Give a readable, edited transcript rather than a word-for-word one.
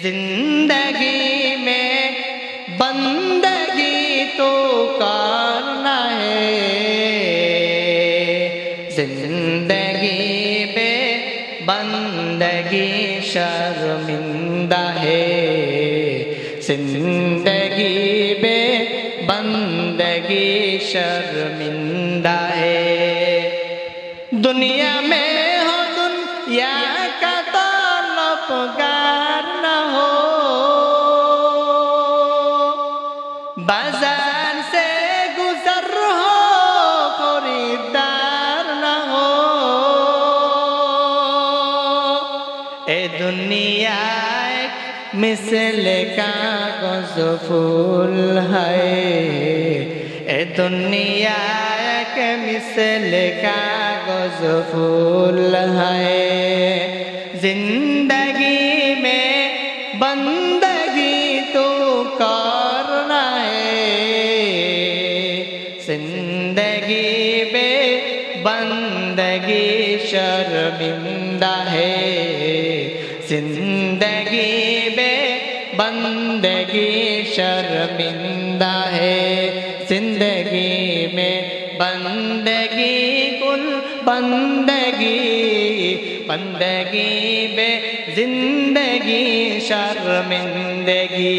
जिंदगी में बंदगी तो करना है, जिंदगी में बंदगी शर्मिंदा है, जिंदगी में बंदगी शर्मिंदा है। दुनिया में हो दुनिया का तलबगार न हो, बाजार से गुजर हो खरीदार न हो। ए दुनिया एक मिसल कागज फूल है, ए दुनिया एक मिसल कागज फूल है। जिंदगी में बंदगी तो करना है, जिंदगी में बंदगी शर्मिंदा है, जिंदगी में बंदगी शर्मिंदा है। जिंदगी में बंदगी कुल बंदगी, बंदगी में जिंदगी शर्मिंदगी।